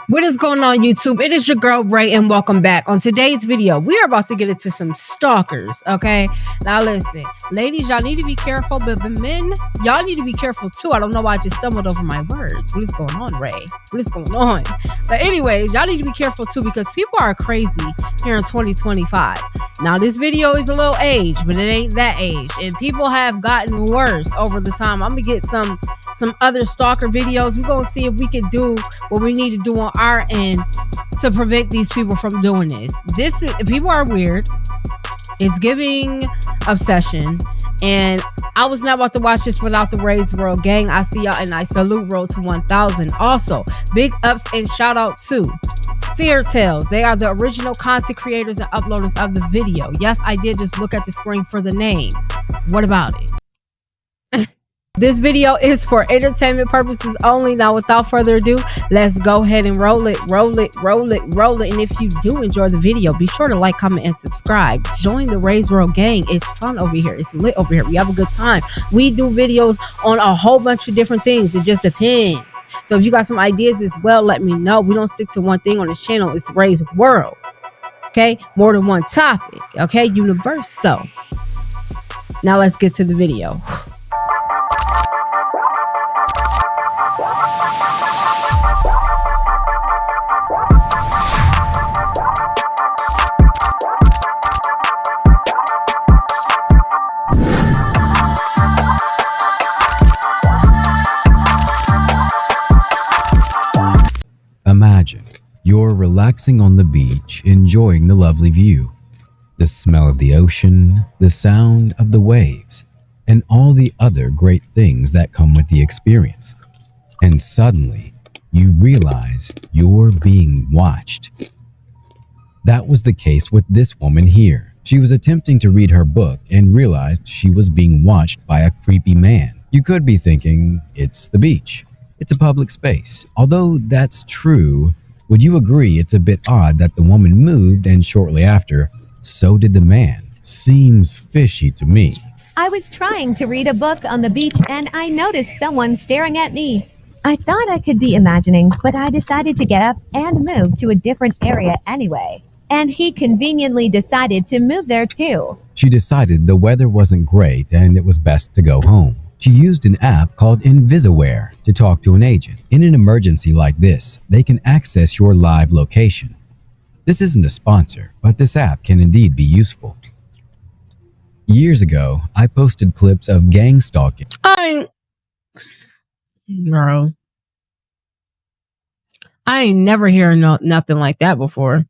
What is going on, YouTube? It is your girl Ray, and welcome back. On today's video, we are about to get into some stalkers. Okay, now listen, ladies, y'all need to be careful, but men, y'all need to be careful too. I don't know why I just stumbled over my words. What is going on, Ray? What is going on? But anyways, y'all need to be careful too, because people are crazy here in 2025. Now this video is a little age, but it ain't that age, and people have gotten worse over the time. I'm gonna get some other stalker videos. We're gonna see if we can do what we need to do on our end to prevent these people from doing this. People are weird. It's giving obsession, and I was not about to watch this without the Raise World gang. I see y'all, and I salute Road to 1000. Also, big ups and shout out to Fear Tales. They are the original content creators and uploaders of the video. Yes, I did just look at the screen for the name. What about it? This video is for entertainment purposes only. Now, without further ado, let's go ahead and roll it. And if you do enjoy the video, be sure to like, comment, and subscribe. Join the Raise World gang. It's fun over here. It's lit over here. We have a good time. We do videos on a whole bunch of different things. It just depends. So if you got some ideas as well, let me know. We don't stick to one thing on this channel. It's Raise World. Okay? More than one topic. Okay? Universe. So now let's get to the video. Imagine you're relaxing on the beach, enjoying the lovely view, the smell of the ocean, the sound of the waves, and all the other great things that come with the experience. And suddenly, you realize you're being watched. That was the case with this woman here. She was attempting to read her book and realized she was being watched by a creepy man. You could be thinking, it's the beach. It's a public space. Although that's true, would you agree it's a bit odd that the woman moved and shortly after, so did the man? Seems fishy to me. I was trying to read a book on the beach and I noticed someone staring at me. I thought I could be imagining, but I decided to get up and move to a different area anyway. And he conveniently decided to move there too. She decided the weather wasn't great and it was best to go home. She used an app called Invisaware to talk to an agent. In an emergency like this, they can access your live location. This isn't a sponsor, but this app can indeed be useful. Years ago, I posted clips of gang stalking. Girl, I ain't never hearing nothing like that before.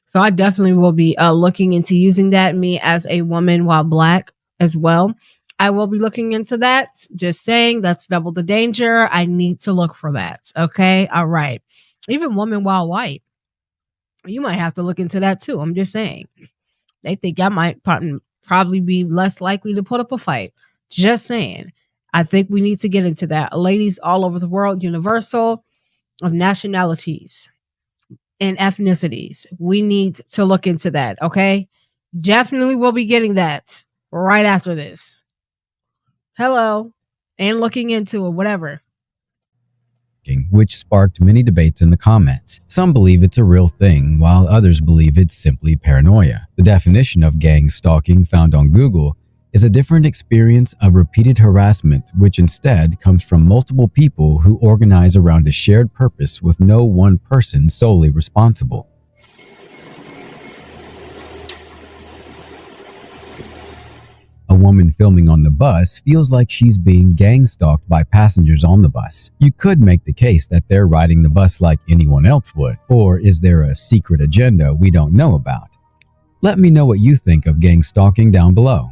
So I definitely will be looking into using that. Me as a woman while black as well, I will be looking into that. Just saying, that's double the danger. I need to look for that. Okay. All right. Even woman while white, you might have to look into that too. I'm just saying. They think I might probably be less likely to put up a fight. Just saying. I think we need to get into that. Ladies all over the world, universal of nationalities and ethnicities. We need to look into that. Okay. Definitely will be getting that right after this. Hello, and looking into it, whatever. Which sparked many debates in the comments. Some believe it's a real thing, while others believe it's simply paranoia. The definition of gang stalking found on Google is a different experience of repeated harassment, which instead comes from multiple people who organize around a shared purpose with no one person solely responsible. A woman filming on the bus feels like she's being gang stalked by passengers on the bus. You could make the case that they're riding the bus like anyone else would. Or is there a secret agenda we don't know about? Let me know what you think of gang stalking down below.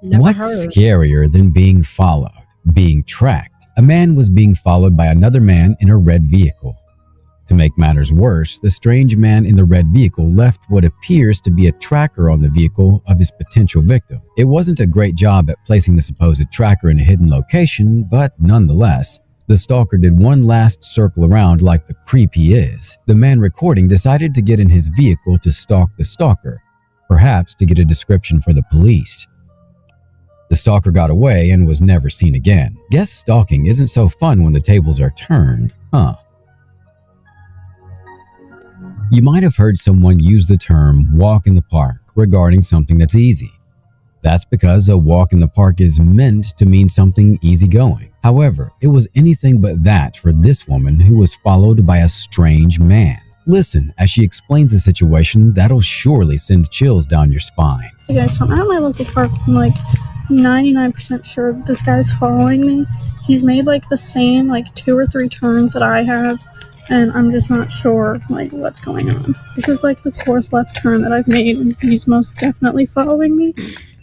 What's scarier than being followed, being tracked? A man was being followed by another man in a red vehicle. To make matters worse, the strange man in the red vehicle left what appears to be a tracker on the vehicle of his potential victim. It wasn't a great job at placing the supposed tracker in a hidden location, but nonetheless, the stalker did one last circle around like the creep he is. The man recording decided to get in his vehicle to stalk the stalker, perhaps to get a description for the police. The stalker got away and was never seen again. Guess stalking isn't so fun when the tables are turned, huh? You might have heard someone use the term walk in the park regarding something that's easy. That's because a walk in the park is meant to mean something easygoing. However, it was anything but that for this woman who was followed by a strange man. Listen as she explains the situation that'll surely send chills down your spine. Hey guys, so I'm at my local park. I'm like 99% sure this guy's following me. He's made like the same like 2 or 3 turns that I have, and I'm just not sure like what's going on. This is like the 4th left turn that I've made, and he's most definitely following me,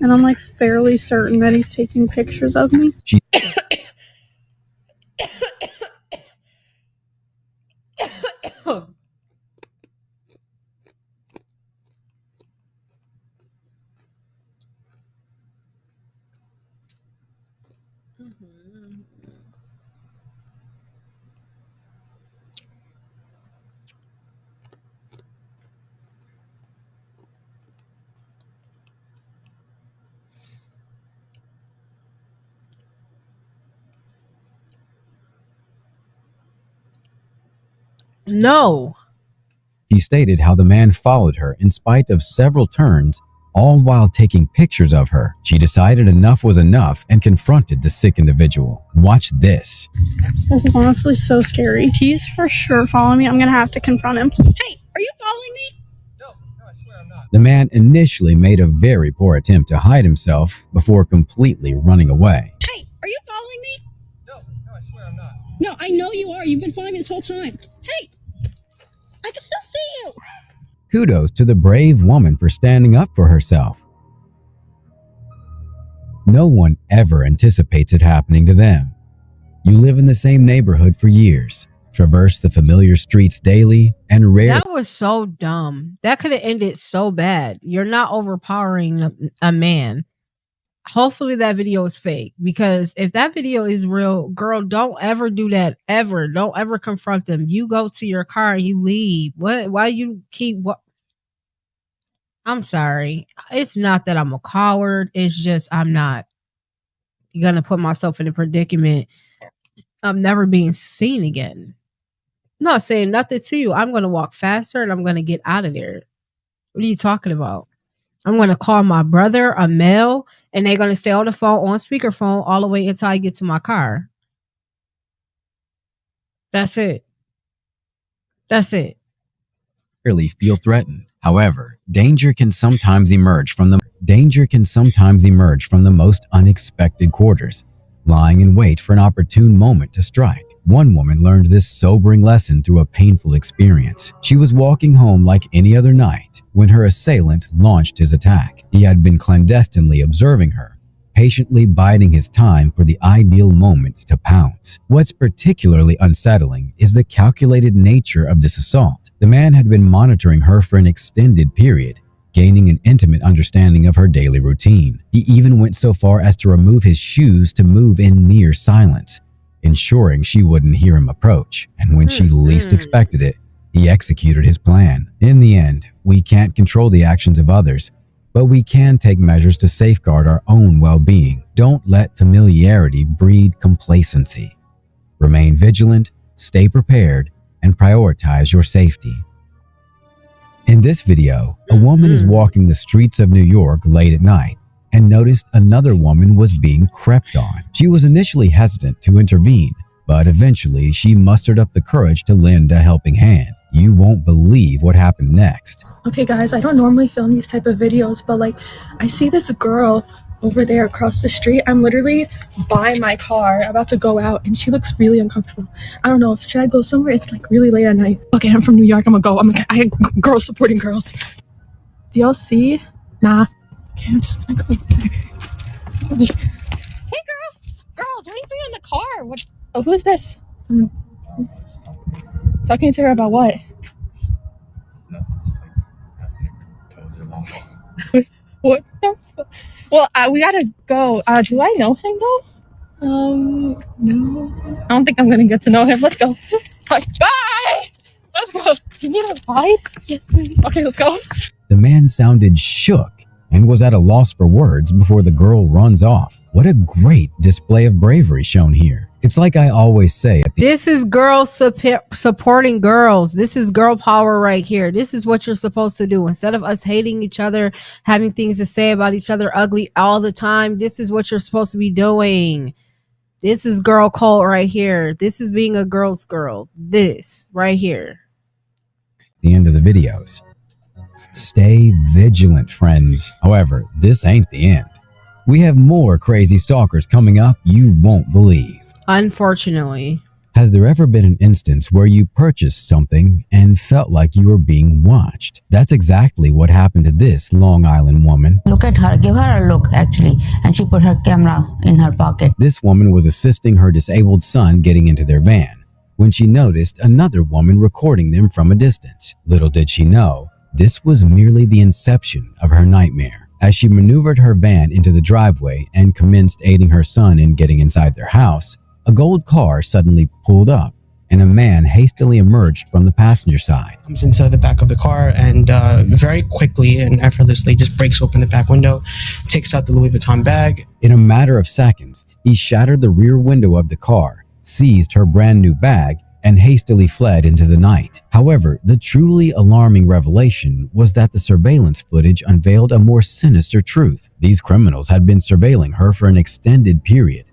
and I'm like fairly certain that he's taking pictures of me. No. She stated how the man followed her in spite of several turns, all while taking pictures of her. She decided enough was enough and confronted the sick individual. Watch this. This is honestly so scary. He's for sure following me. I'm gonna have to confront him. Hey, are you following me? No, I swear I'm not. The man initially made a very poor attempt to hide himself before completely running away. Hey, are you following me? No, I swear I'm not. No, I know you are. You've been following me this whole time. Hey, I can still see you. Kudos to the brave woman for standing up for herself. No one ever anticipates it happening to them. You live in the same neighborhood for years, traverse the familiar streets daily, and rarely— That was so dumb. That could have ended so bad. You're not overpowering a man. Hopefully that video is fake, because if that video is real, girl, don't ever do that. Ever. Don't ever confront them. You go to your car and you leave. What? Why you keep what? I'm sorry. It's not that I'm a coward. It's just I'm not gonna put myself in a predicament of never being seen again. I'm not saying nothing to you. I'm gonna walk faster and I'm gonna get out of there. What are you talking about? I'm gonna call my brother, a male, and they're gonna stay on the phone on speakerphone all the way until I get to my car. That's it. That's it. rarely feel threatened. However, danger can sometimes emerge from the most unexpected quarters, lying in wait for an opportune moment to strike. One woman learned this sobering lesson through a painful experience. She was walking home like any other night when her assailant launched his attack. He had been clandestinely observing her, patiently biding his time for the ideal moment to pounce. What's particularly unsettling is the calculated nature of this assault. The man had been monitoring her for an extended period, gaining an intimate understanding of her daily routine. He even went so far as to remove his shoes to move in near silence, ensuring she wouldn't hear him approach. And when she least expected it, he executed his plan. In the end, we can't control the actions of others, but we can take measures to safeguard our own well-being. Don't let familiarity breed complacency. Remain vigilant, stay prepared, and prioritize your safety. In this video, a woman is walking the streets of New York late at night and noticed another woman was being crept on. She was initially hesitant to intervene, but eventually she mustered up the courage to lend a helping hand. You won't believe what happened next. Okay guys, I don't normally film these type of videos, but like I see this girl over there across the street. I'm literally by my car about to go out and she looks really uncomfortable. I don't know, should I go somewhere? It's like really late at night. Okay, I'm from New York. I'm gonna go. I girls supporting girls. Do y'all see? Nah. Okay, I'm just gonna go inside. Hey girls, what are you doing in the car? What? Oh, who is this? Talking to her about what? What? Well, we gotta go. Do I know him though? No. I don't think I'm gonna get to know him. Let's go. Bye! Let's go. You need a ride? Yes, please. Okay, let's go. The man sounded shook and was at a loss for words before the girl runs off. What a great display of bravery shown here. It's like I always say at the This is girls supporting girls. This is girl power right here. This is what you're supposed to do. Instead of us hating each other, having things to say about each other ugly all the time, this is what you're supposed to be doing. This is girl code right here. This is being a girl's girl. This right here. the end of the videos. Stay vigilant, friends. However, this ain't the end. We have more crazy stalkers coming up you won't believe. Unfortunately. Has there ever been an instance where you purchased something and felt like you were being watched? That's exactly what happened to this Long Island woman. Look at her, give her a look actually, and she put her camera in her pocket. This woman was assisting her disabled son getting into their van when she noticed another woman recording them from a distance. Little did she know, this was merely the inception of her nightmare. As she maneuvered her van into the driveway and commenced aiding her son in getting inside their house, a gold car suddenly pulled up, and a man hastily emerged from the passenger side. Comes into the back of the car and very quickly and effortlessly just breaks open the back window, takes out the Louis Vuitton bag. In a matter of seconds, he shattered the rear window of the car, seized her brand new bag, and hastily fled into the night. However, the truly alarming revelation was that the surveillance footage unveiled a more sinister truth. These criminals had been surveilling her for an extended period,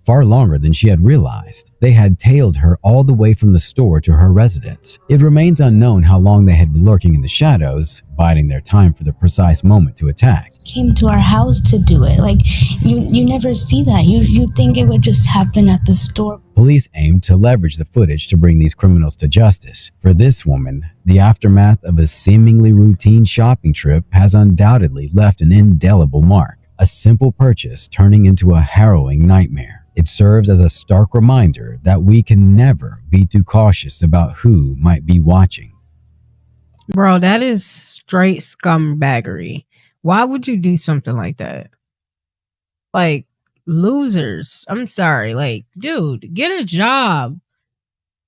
far longer than she had realized. They had tailed her all the way from the store to her residence. It remains unknown how long they had been lurking in the shadows, biding their time for the precise moment to attack. Came to our house to do it. Like, you never see that. You think it would just happen at the store. Police aimed to leverage the footage to bring these criminals to justice. For this woman, the aftermath of a seemingly routine shopping trip has undoubtedly left an indelible mark. A simple purchase turning into a harrowing nightmare. It serves as a stark reminder that we can never be too cautious about who might be watching. Bro, that is straight scumbaggery. Why would you do something like that? Like, losers. I'm sorry. Like, dude, get a job.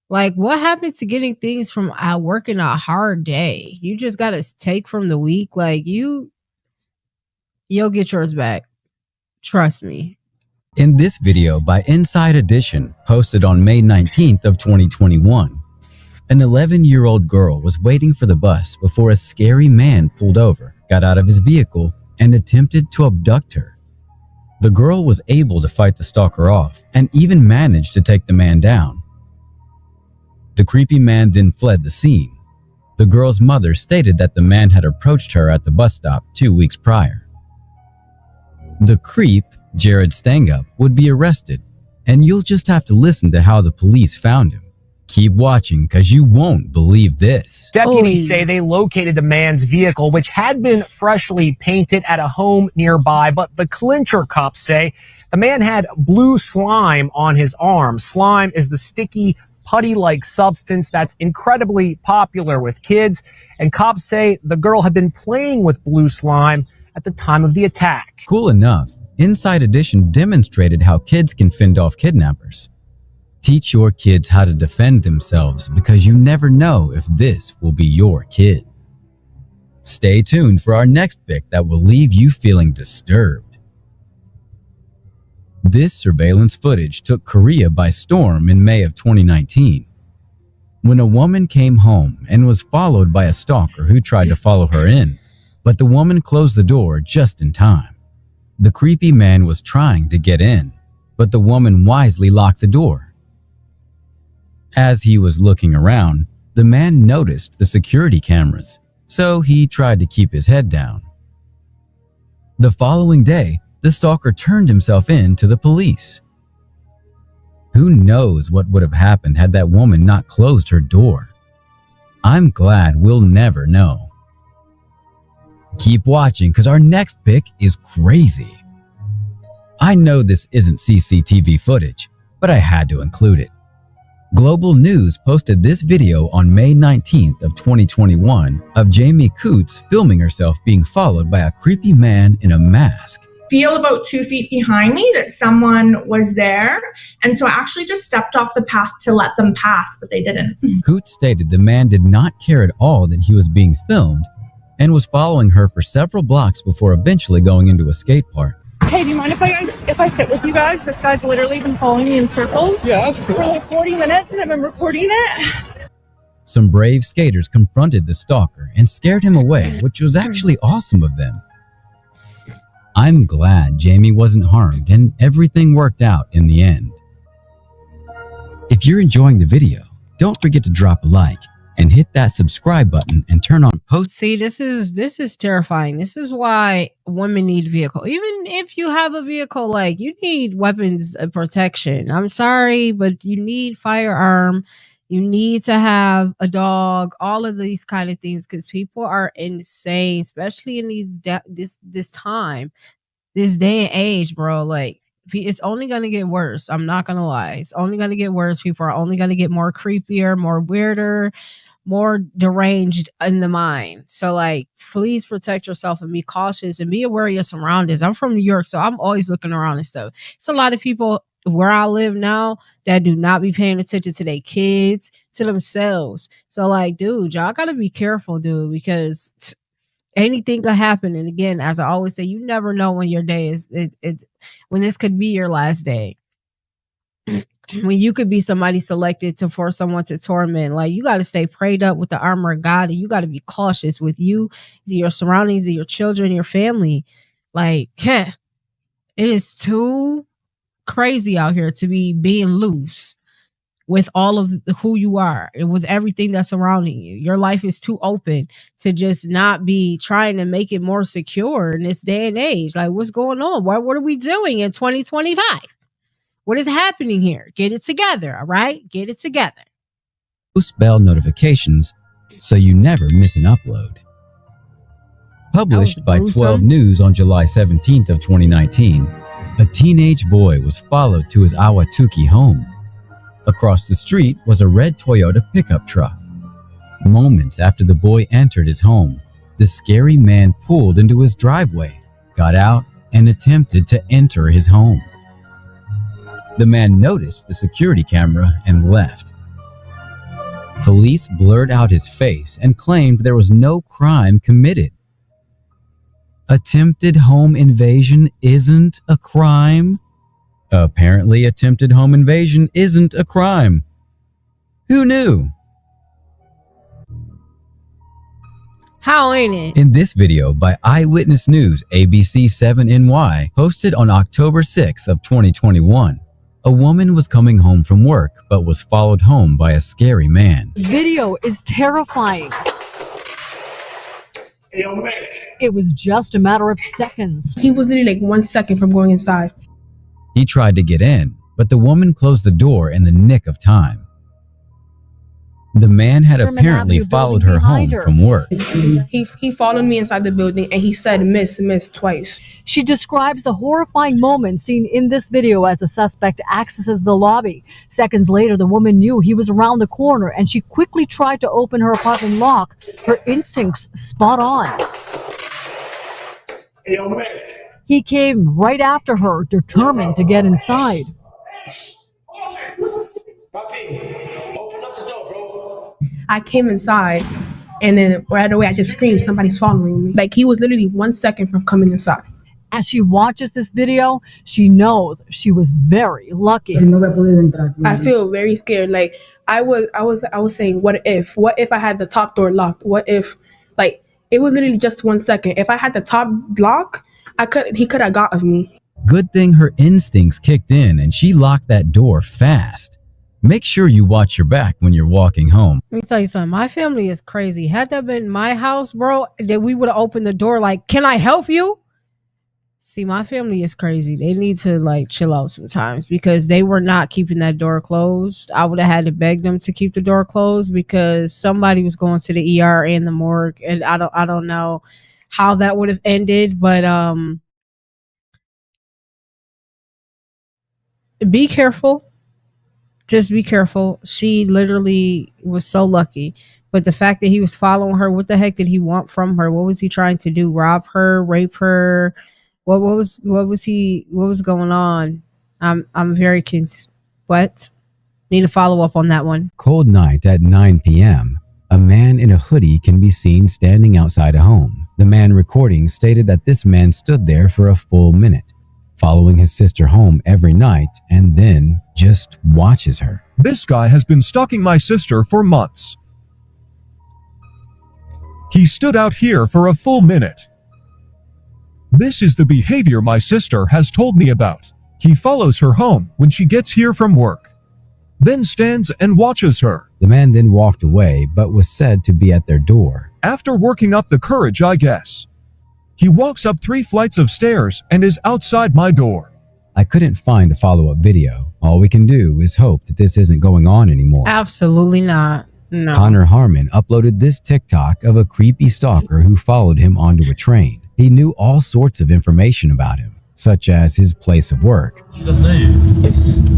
Like, what happened to getting things from working a hard day? You just got to take from the week. Like, you'll get yours back. Trust me. In this video by Inside Edition, posted on May 19th of 2021, an 11-year-old girl was waiting for the bus before a scary man pulled over, got out of his vehicle, and attempted to abduct her. The girl was able to fight the stalker off and even managed to take the man down. The creepy man then fled the scene. The girl's mother stated that the man had approached her at the bus stop 2 weeks prior. The creep, Jared Stangup, would be arrested, and you'll just have to listen to how the police found him. Keep watching because you won't believe this. Deputies say they located the man's vehicle, which had been freshly painted at a home nearby, but the clincher cops say the man had blue slime on his arm. Slime is the sticky, putty-like substance that's incredibly popular with kids, and cops say the girl had been playing with blue slime at the time of the attack. Cool enough, Inside Edition demonstrated how kids can fend off kidnappers. Teach your kids how to defend themselves because you never know if this will be your kid. Stay tuned for our next pick that will leave you feeling disturbed. This surveillance footage took Korea by storm in May of 2019, when a woman came home and was followed by a stalker who tried to follow her in, but the woman closed the door just in time. The creepy man was trying to get in, but the woman wisely locked the door. As he was looking around, the man noticed the security cameras, so he tried to keep his head down. The following day, the stalker turned himself in to the police. Who knows what would have happened had that woman not closed her door? I'm glad we'll never know. Keep watching because our next pick is crazy. I know this isn't CCTV footage, but I had to include it. Global News posted this video on May 19th of 2021 of Jamie Coots filming herself being followed by a creepy man in a mask. Feel about 2 feet behind me that someone was there, and so I actually just stepped off the path to let them pass, but they didn't. Coots stated the man did not care at all that he was being filmed and was following her for several blocks before eventually going into a skate park. Hey, do you mind if I sit with you guys? This guy's literally been following me in circles for like 40 minutes and I've been recording it. Some brave skaters confronted the stalker and scared him away, which was actually awesome of them. I'm glad Jamie wasn't harmed and everything worked out in the end. If you're enjoying the video, don't forget to drop a like and hit that subscribe button and turn on post. See, this is terrifying. This is why women need a vehicle. Even if you have a vehicle, like, you need weapons of protection. I'm sorry, but you need firearm. You need to have a dog, all of these kind of things, because people are insane, especially in this time, this day and age, bro. Like, it's only going to get worse. I'm not going to lie. It's only going to get worse. People are only going to get more creepier, more weirder, more deranged in the mind. So, like, please protect yourself and be cautious and be aware of your surroundings. I'm from New York, so I'm always looking around and stuff. It's a lot of people where I live now that do not be paying attention to their kids, to themselves. So, like, dude, y'all gotta be careful, dude, because anything could happen. And again, as I always say, you never know when your day is when this could be your last day. When you could be somebody selected for someone to torment. Like, you got to stay prayed up with the armor of God, and you got to be cautious with you, your surroundings, your children, your family. Like, it is too crazy out here to be being loose with all of who you are and with everything that's surrounding you. Your life is too open to just not be trying to make it more secure in this day and age. Like, what's going on? What are we doing in 2025? What is happening here? Get it together, all right? Get it together. Post bell notifications so you never miss an upload. Published by 12 News on July 17th of 2019, a teenage boy was followed to his Ahwatukee home. Across the street was a red Toyota pickup truck. Moments after the boy entered his home, the scary man pulled into his driveway, got out, and attempted to enter his home. The man noticed the security camera and left. Police blurred out his face and claimed there was no crime committed. Attempted home invasion isn't a crime? Apparently, attempted home invasion isn't a crime. Who knew? How ain't it? In this video by Eyewitness News ABC 7NY, posted on October 6th of 2021, a woman was coming home from work but was followed home by a scary man. Video is terrifying. It was just a matter of seconds. He was literally like 1 second from going inside. He tried to get in, but the woman closed the door in the nick of time. The man had apparently followed her home from work. He followed me inside the building and he said, miss, twice. She describes the horrifying moment seen in this video as the suspect accesses the lobby. Seconds later, the woman knew he was around the corner and she quickly tried to open her apartment lock. Her instincts spot on. He came right after her, determined to get inside. I came inside and then right away I just screamed, somebody's following me. Like, he was literally 1 second from coming inside. As she watches this video, she knows she was very lucky. I feel very scared. Like, I was saying, what if I had the top door locked? What if, like, it was literally just 1 second. If I had the top lock, he could have got of me. Good thing her instincts kicked in and she locked that door fast. Make sure you watch your back when you're walking home. Let me tell you something. My family is crazy. Had that been my house, bro, then we would have opened the door like, can I help you? See, my family is crazy. They need to, like, chill out sometimes because they were not keeping that door closed. I would have had to beg them to keep the door closed because somebody was going to the ER and the morgue, and I don't know how that would have ended, but be careful. Just be careful. She literally was so lucky. But the fact that he was following her, what the heck did he want from her? What was he trying to do? Rob her? Rape her? What was going on? I'm very confused. What? Need to follow up on that one. Cold night at 9 p.m. A man in a hoodie can be seen standing outside a home. The man recording stated that this man stood there for a full minute. following his sister home every night and then just watches her. This guy has been stalking my sister for months. He stood out here for a full minute. This is the behavior my sister has told me about. He follows her home when she gets here from work, then stands and watches her. The man then walked away, but was said to be at their door. After working up the courage, I guess. He walks up 3 flights of stairs and is outside my door. I couldn't find a follow-up video. All we can do is hope that this isn't going on anymore. Absolutely not. No. Connor Harmon uploaded this TikTok of a creepy stalker who followed him onto a train. He knew all sorts of information about him, such as his place of work. She doesn't know you.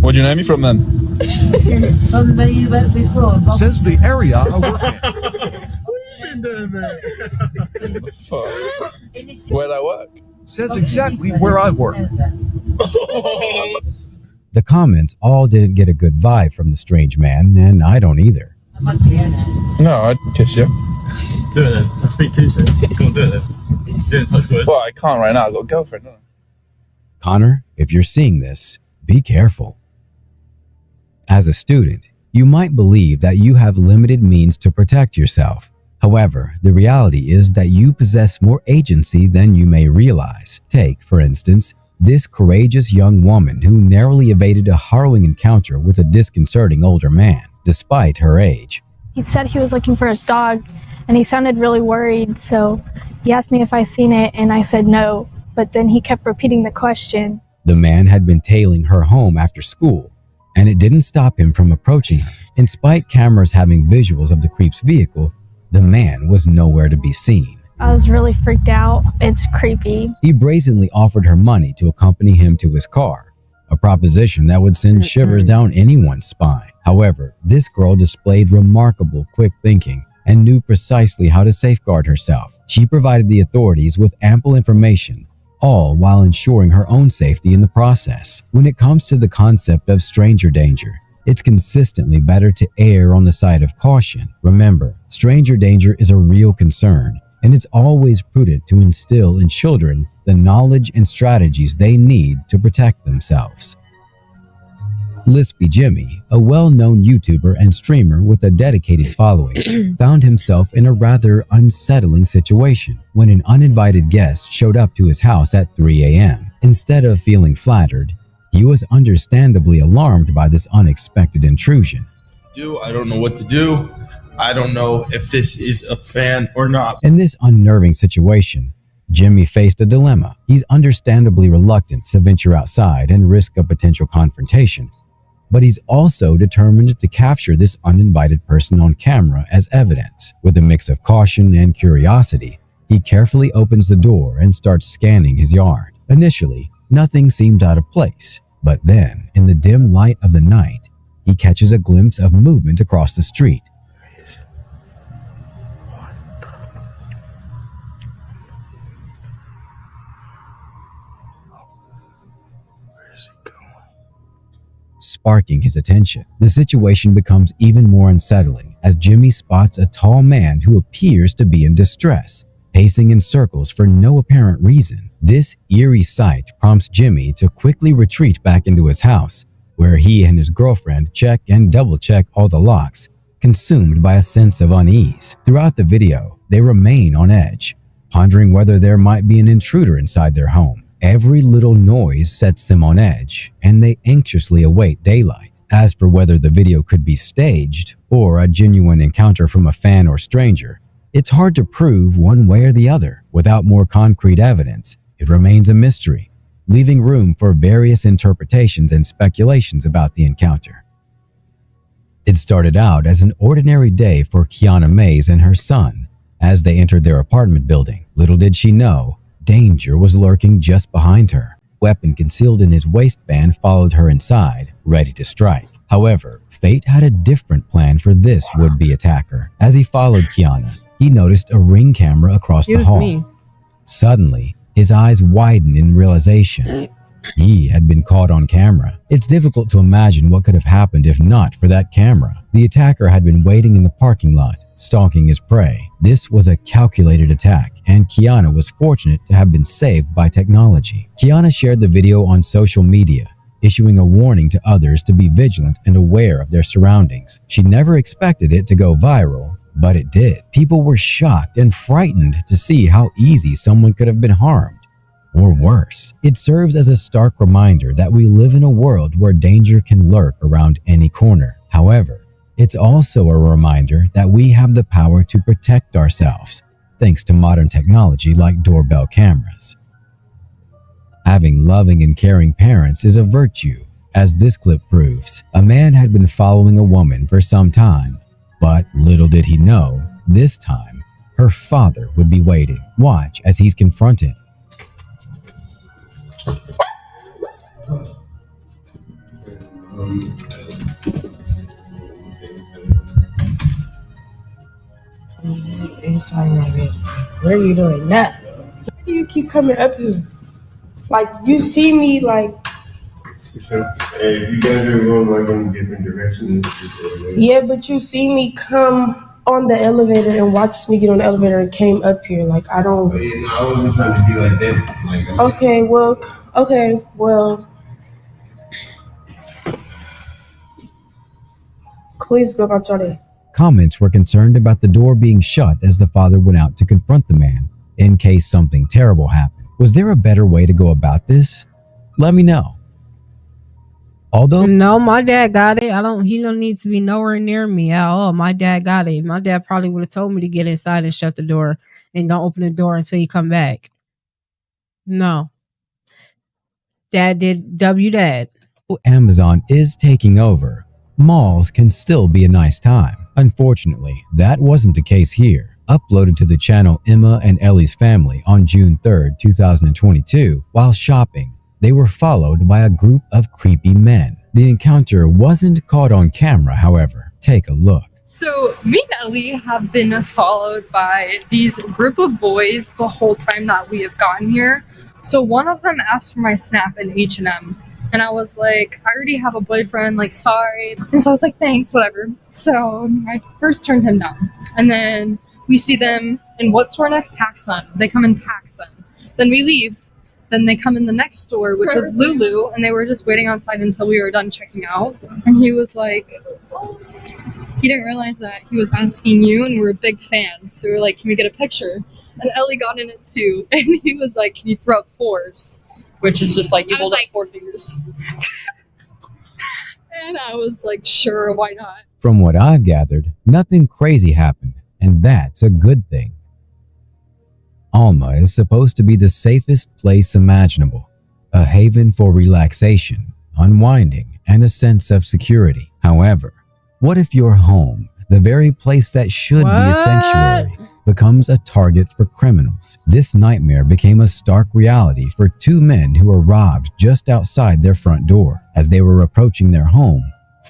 Where'd you know me from then? From where you went before. Says the area I work in. Where'd I work? Says exactly where I work. The comments all didn't get a good vibe from the strange man, and I don't either. No, I'd kiss you. Do it then. I speak too soon. Come on, do it then. Do it, touch wood. Well, I can't right now. I've got a girlfriend. No. Connor, if you're seeing this, be careful. As a student, you might believe that you have limited means to protect yourself. However, the reality is that you possess more agency than you may realize. Take, for instance, this courageous young woman who narrowly evaded a harrowing encounter with a disconcerting older man, despite her age. He said he was looking for his dog, and he sounded really worried, so he asked me if I seen it, and I said no, but then he kept repeating the question. The man had been tailing her home after school, and it didn't stop him from approaching her. Despite cameras having visuals of the creep's vehicle, the man was nowhere to be seen. I was really freaked out. It's creepy. He brazenly offered her money to accompany him to his car, a proposition that would send shivers down anyone's spine. However, this girl displayed remarkable quick thinking and knew precisely how to safeguard herself. She provided the authorities with ample information, all while ensuring her own safety in the process. When it comes to the concept of stranger danger, it's consistently better to err on the side of caution. Remember, stranger danger is a real concern, and it's always prudent to instill in children the knowledge and strategies they need to protect themselves. Lispy Jimmy, a well-known YouTuber and streamer with a dedicated following, found himself in a rather unsettling situation when an uninvited guest showed up to his house at 3 a.m. Instead of feeling flattered, he was understandably alarmed by this unexpected intrusion. I don't know what to do. I don't know if this is a fan or not. In this unnerving situation, Jimmy faced a dilemma. He's understandably reluctant to venture outside and risk a potential confrontation, but he's also determined to capture this uninvited person on camera as evidence. With a mix of caution and curiosity, he carefully opens the door and starts scanning his yard. Initially, nothing seems out of place, but then, in the dim light of the night, he catches a glimpse of movement across the street. Sparking his attention. The situation becomes even more unsettling as Jimmy spots a tall man who appears to be in distress, pacing in circles for no apparent reason. This eerie sight prompts Jimmy to quickly retreat back into his house, where he and his girlfriend check and double-check all the locks, consumed by a sense of unease. Throughout the video, they remain on edge, pondering whether there might be an intruder inside their home. Every little noise sets them on edge, and they anxiously await daylight. As for whether the video could be staged or a genuine encounter from a fan or stranger, it's hard to prove one way or the other. Without more concrete evidence, it remains a mystery, leaving room for various interpretations and speculations about the encounter. It started out as an ordinary day for Kiana Mays and her son as they entered their apartment building. Little did she know, danger was lurking just behind her. Weapon concealed in his waistband followed her inside, ready to strike. However, fate had a different plan for this would-be attacker. As he followed Kiana, he noticed a ring camera across the hall. Suddenly, his eyes widened in realization. He had been caught on camera. It's difficult to imagine what could have happened if not for that camera. The attacker had been waiting in the parking lot, stalking his prey. This was a calculated attack, and Kiana was fortunate to have been saved by technology. Kiana shared the video on social media, issuing a warning to others to be vigilant and aware of their surroundings. She never expected it to go viral, but it did. People were shocked and frightened to see how easy someone could have been harmed. Or worse, it serves as a stark reminder that we live in a world where danger can lurk around any corner. However, it's also a reminder that we have the power to protect ourselves, thanks to modern technology like doorbell cameras. Having loving and caring parents is a virtue, as this clip proves. A man had been following a woman for some time, but little did he know, this time, her father would be waiting. Watch as he's confronted. Where are you doing that? Why do you keep coming up here? Like, you see me, like... Hey, if you guys are going like in different directions, Yeah, but you see me come on the elevator and watch me get on the elevator and came up here. Like, I don't... Oh, yeah, no, I wasn't trying to be like that. Like, Okay, well... Please go about your day. Comments were concerned about the door being shut as the father went out to confront the man, in case something terrible happened. Was there a better way to go about this? Let me know. Although no, my dad got it. He don't need to be nowhere near me at all. My dad got it. My dad probably would have told me to get inside and shut the door and don't open the door until you come back. No. Dad did Dad. Amazon is taking over, malls can still be a nice time. Unfortunately, that wasn't the case here. Uploaded to the channel Emma and Ellie's Family on June 3rd, 2022, while shopping, they were followed by a group of creepy men. The encounter wasn't caught on camera, however. Take a look. So me and Ellie have been followed by these group of boys the whole time that we have gotten here. So one of them asked for my Snap in H&M. And I was like, I already have a boyfriend, like, sorry. And so I was like, thanks, whatever. So I first turned him down. And then we see them in what store next? PacSun. They come in PacSun. Then we leave. Then they come in the next store, which was Lulu. And they were just waiting outside until we were done checking out. And he was like, he didn't realize that he was asking you, and we're big fans. So we were like, can we get a picture? And Ellie got in it too. And he was like, can you throw up fours? Which is just like, you hold up 4 fingers. And I was like, sure, why not? From what I've gathered, nothing crazy happened, and that's a good thing. Alma is supposed to be the safest place imaginable, a haven for relaxation, unwinding, and a sense of security. However, what if your home, the very place that should be a sanctuary, becomes a target for criminals? This nightmare became a stark reality for 2 men who were robbed just outside their front door. As they were approaching their home,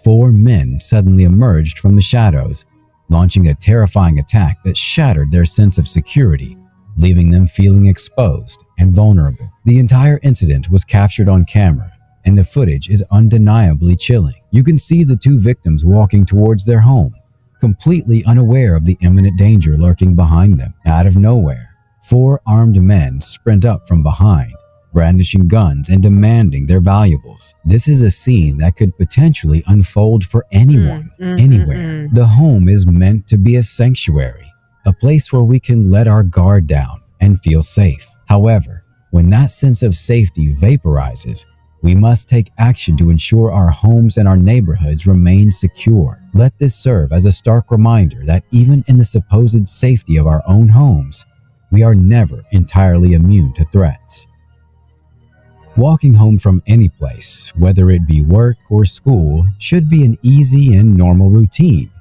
4 men suddenly emerged from the shadows, launching a terrifying attack that shattered their sense of security, leaving them feeling exposed and vulnerable. The entire incident was captured on camera, and the footage is undeniably chilling. You can see the 2 victims walking towards their home, completely unaware of the imminent danger lurking behind them. Out of nowhere, 4 armed men sprint up from behind, brandishing guns and demanding their valuables. This is a scene that could potentially unfold for anyone, anywhere. The home is meant to be a sanctuary, a place where we can let our guard down and feel safe. However, when that sense of safety vaporizes, we must take action to ensure our homes and our neighborhoods remain secure. Let this serve as a stark reminder that even in the supposed safety of our own homes, we are never entirely immune to threats. Walking home from any place, whether it be work or school, should be an easy and normal routine,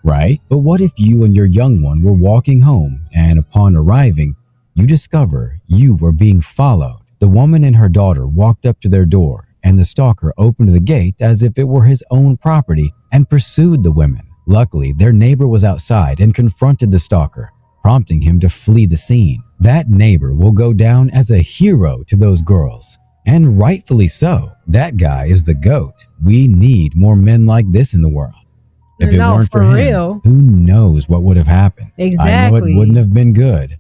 right? But what if you and your young one were walking home and upon arriving, you discover you were being followed? The woman and her daughter walked up to their door, and the stalker opened the gate as if it were his own property and pursued the women. Luckily, their neighbor was outside and confronted the stalker, prompting him to flee the scene. That neighbor will go down as a hero to those girls, And rightfully so. That guy is the GOAT. We need more men like this in the world. If it weren't for him, who knows what would have happened? Exactly. I know it wouldn't have been good.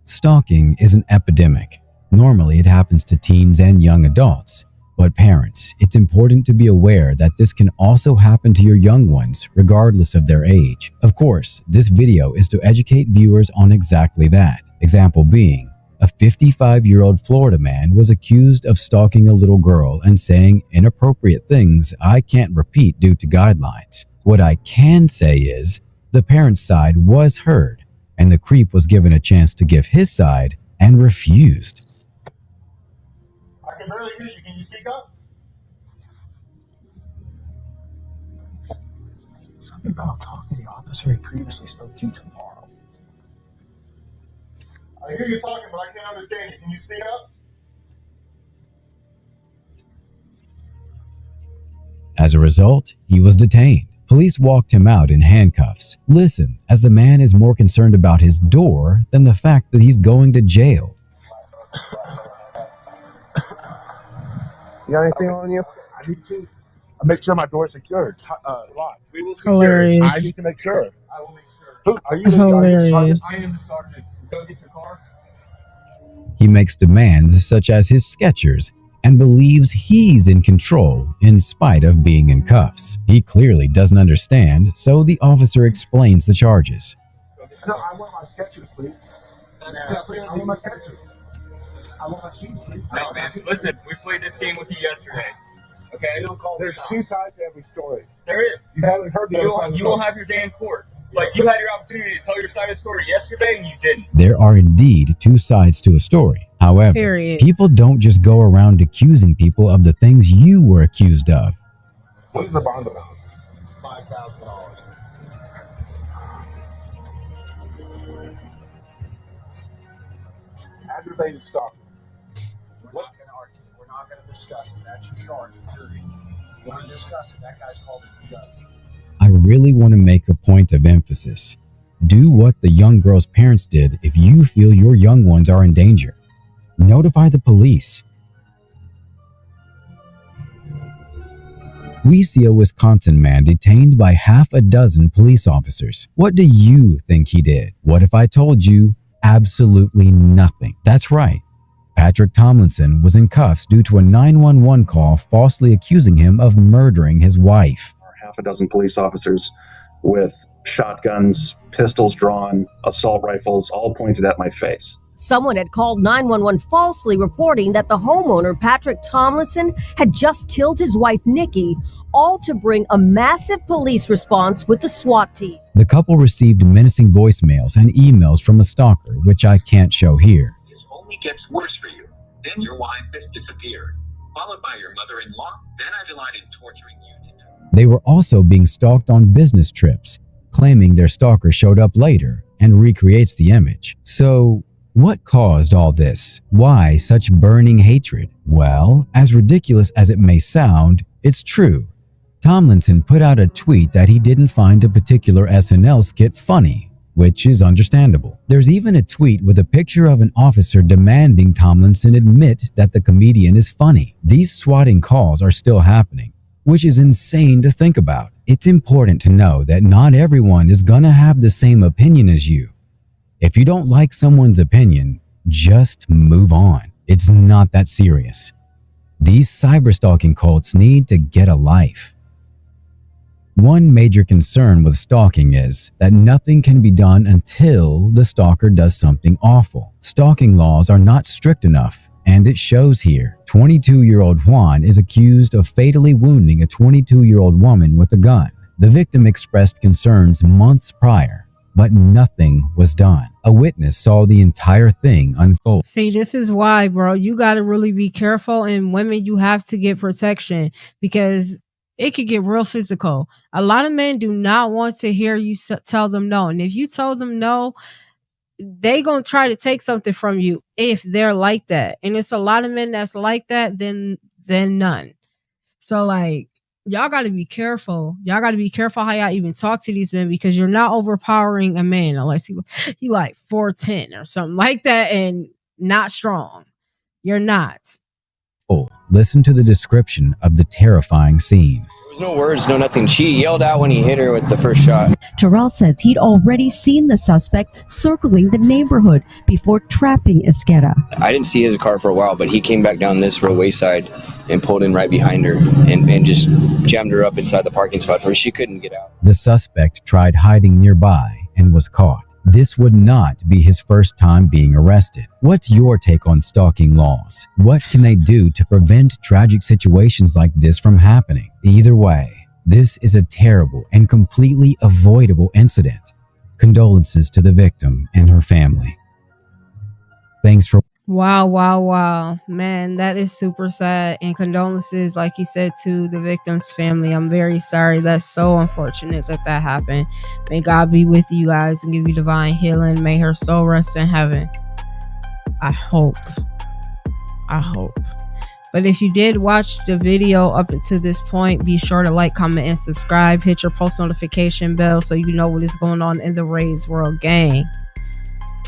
Stalking is an epidemic. Normally, it happens to teens and young adults. But parents, it's important to be aware that this can also happen to your young ones, regardless of their age. Of course, this video is to educate viewers on exactly that. Example being, a 55-year-old Florida man was accused of stalking a little girl and saying inappropriate things I can't repeat due to guidelines. What I can say is, the parent's side was heard, and the creep was given a chance to give his side and refused. I can barely hear you. Can you speak up? Something about talking to the officer he previously spoke to tomorrow. I hear you talking, but I can't understand you. Can you speak up? As a result, he was detained. Police walked him out in handcuffs. Listen, as the man is more concerned about his door than the fact that he's going to jail. You got anything on you? I need to make sure my door is secured. Locked. We will secure it. I need to make sure. I will make sure. Are you Hilarious. sergeant? I am the sergeant. Go get your car. He makes demands such as his Skechers and believes he's in control in spite of being in cuffs. He clearly doesn't understand, so the officer explains the charges. No, I want my Skechers, please. I want my Skechers. I want my shoes, please. No, man. Listen, we played this game with you yesterday. Okay? There's two sides to every story. There is. You haven't heard the other side of the You will story. have your day in court. Like, you had your opportunity to tell your side of the story yesterday, and you didn't. There are indeed two sides to a story. However, Period. people don't just go around accusing people of the things you were accused of. What is the bond amount? $5,000. Aggravated stalking. We're not going to discuss it. That's your charge. Period. You want to discuss it? That guy's called a judge. I really want to make a point of emphasis. Do what the young girl's parents did if you feel your young ones are in danger. Notify the police. We see a Wisconsin man detained by half a dozen police officers. What do you think he did? What if I told you absolutely nothing? That's right. Patrick Tomlinson was in cuffs due to a 911 call falsely accusing him of murdering his wife. Half a dozen police officers with shotguns, pistols drawn, assault rifles, all pointed at my face. Someone had called 911 falsely reporting that the homeowner, Patrick Tomlinson, had just killed his wife, Nikki, all to bring a massive police response with the SWAT team. The couple received menacing voicemails and emails from a stalker, which I can't show here. It only gets worse for you. Then your wife has disappeared, followed by your mother-in-law. Then I delight in torturing you to death. They were also being stalked on business trips, claiming their stalker showed up later and recreates the image. So, what caused all this? Why such burning hatred? Well, as ridiculous as it may sound, it's true. Tomlinson put out a tweet that he didn't find a particular SNL skit funny, which is understandable. There's even a tweet with a picture of an officer demanding Tomlinson admit that the comedian is funny. These swatting calls are still happening, which is insane to think about. It's important to know that not everyone is gonna have the same opinion as you. If you don't like someone's opinion, just move on. It's not that serious. These cyberstalking cults need to get a life. One major concern with stalking is that nothing can be done until the stalker does something awful. Stalking laws are not strict enough, and it shows here. 22-year-old Juan is accused of fatally wounding a 22-year-old woman with a gun. The victim expressed concerns months prior, but nothing was done. A witness saw the entire thing unfold. See, this is why, bro, you got to really be careful. And women, you have to get protection because it could get real physical. A lot of men do not want to hear you tell them no. And if you told them no, they going to try to take something from you if they're like that. And it's a lot of men that's like that than none. So, like, y'all got to be careful. Y'all got to be careful how y'all even talk to these men because you're not overpowering a man unless he like 4'10" or something like that and not strong. You're not. Oh, listen to the description of the terrifying scene. There was no words, no nothing. She yelled out when he hit her with the first shot. Terrell says he'd already seen the suspect circling the neighborhood before trapping Esqueda. I didn't see his car for a while, but he came back down this roadway side and pulled in right behind her and just jammed her up inside the parking spot where she couldn't get out. The suspect tried hiding nearby and was caught. This would not be his first time being arrested. What's your take on stalking laws? What can they do to prevent tragic situations like this from happening? Either way, this is a terrible and completely avoidable incident. Condolences to the victim and her family. Thanks for Wow. Man, that is super sad. And condolences, like he said, to the victim's family. I'm very sorry. That's so unfortunate that happened. May God be with you guys and give you divine healing. May her soul rest in heaven. I hope. But if you did watch the video up until this point, be sure to like, comment, and subscribe. Hit your post notification bell so you know what is going on in the Ray's World gang.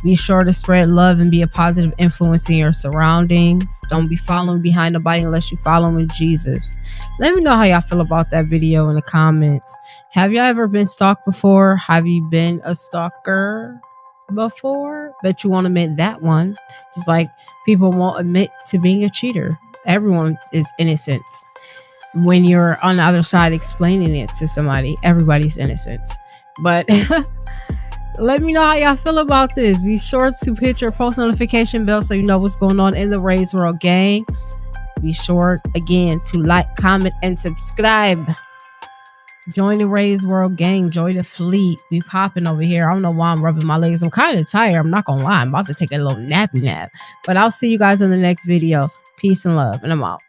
Be sure to spread love and be a positive influence in your surroundings. Don't be following behind nobody unless you following Jesus. Let me know how y'all feel about that video in the comments. Have y'all ever been stalked before? Have you been a stalker before? Bet you won't admit that one. Just like people won't admit to being a cheater. Everyone is innocent. When you're on the other side explaining it to somebody, everybody's innocent. But let me know how y'all feel about this. Be sure to hit your post notification bell so you know what's going on in the Ray's World gang. Be sure, again, to like, comment, and subscribe. Join the Ray's World gang. Join the fleet. We popping over here. I don't know why I'm rubbing my legs. I'm kind of tired. I'm not going to lie. I'm about to take a little nappy nap. But I'll see you guys in the next video. Peace and love. And I'm out.